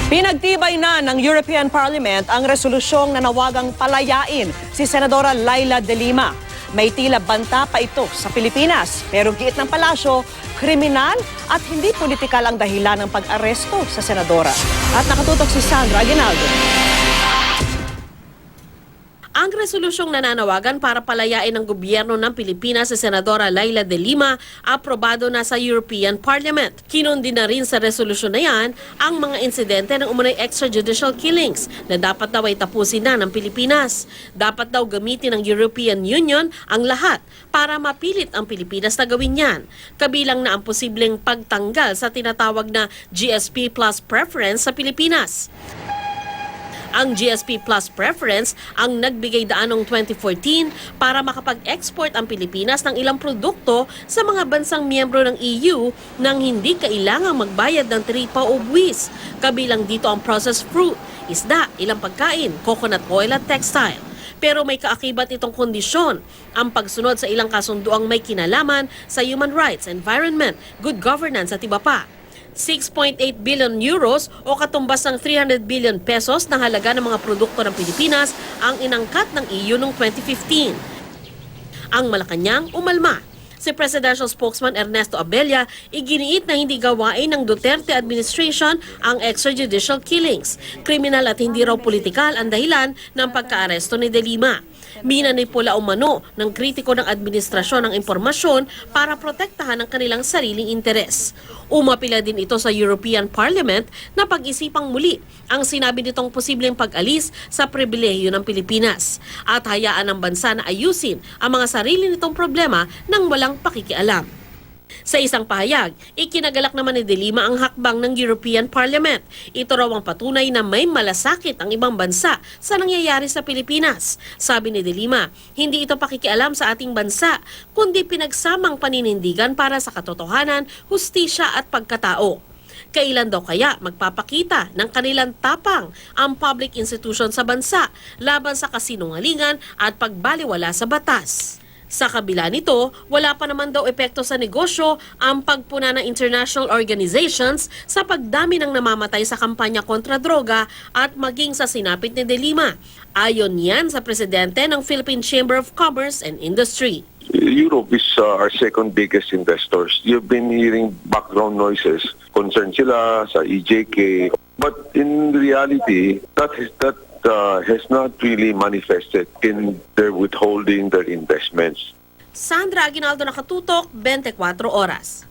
Pinagtibay na ng European Parliament ang resolusyong nanawagang palayain si Senadora Laila de Lima. May tila banta pa ito sa Pilipinas, pero giit ng palasyo, kriminal at hindi politikal ang dahilan ng pag-aresto sa senadora. At nakatutok si Sandra Aguinaldo. Ang resolusyong nananawagan para palayain ng gobyerno ng Pilipinas si Senadora Laila de Lima aprobado na sa European Parliament. Kinundi na rin sa resolusyon na yan ang mga insidente ng umunay extrajudicial killings na dapat daw ay tapusin na ng Pilipinas. Dapat daw gamitin ng European Union ang lahat para mapilit ang Pilipinas na gawin yan. Kabilang na ang posibleng pagtanggal sa tinatawag na GSP Plus preference sa Pilipinas. Ang GSP Plus preference ang nagbigay daan noong 2014 para makapag-export ang Pilipinas ng ilang produkto sa mga bansang miyembro ng EU nang hindi kailangang magbayad ng taripa o buwis. Kabilang dito ang processed fruit, isda, ilang pagkain, coconut oil at textile. Pero may kaakibat itong kondisyon, ang pagsunod sa ilang kasunduang may kinalaman sa human rights, environment, good governance at iba pa. 6.8 billion euros o katumbas ng 300 billion pesos na halaga ng mga produkto ng Pilipinas ang inangkat ng EU noong 2015. Ang Malacanang umalma. Si Presidential Spokesman Ernesto Abella iginiit na hindi gawain ng Duterte administration ang extrajudicial killings. Kriminal at hindi raw politikal ang dahilan ng pagkaaresto ni De Lima. Minanipula umano ng kritiko ng administrasyon ng impormasyon para protektahan ang kanilang sariling interes. Umapila din ito sa European Parliament na pag-isipang muli ang sinabi nitong posibleng pag-alis sa pribilehiyo ng Pilipinas at hayaan ng bansa na ayusin ang mga sarili nitong problema nang walang pakikialam. Sa isang pahayag, ikinagalak naman ni De Lima ang hakbang ng European Parliament. Ito raw ang patunay na may malasakit ang ibang bansa sa nangyayari sa Pilipinas. Sabi ni De Lima, hindi ito pakikialam sa ating bansa, kundi pinagsamang paninindigan para sa katotohanan, hustisya at pagkatao. Kailan daw kaya magpapakita ng kanilang tapang ang public institution sa bansa laban sa kasinungalingan at pagbaliwala sa batas? Sa kabila nito, wala pa naman daw epekto sa negosyo ang pagpuna ng international organizations sa pagdami ng namamatay sa kampanya kontra droga at maging sa sinapit ni De Lima. Ayon yan sa presidente ng Philippine Chamber of Commerce and Industry. Europe is our second biggest investors. You've been hearing background noises. Concerned sila sa EJK. But in reality, that has not really manifested in their withholding their investments. Sandra Aguinaldo, nakatutok, 24 oras.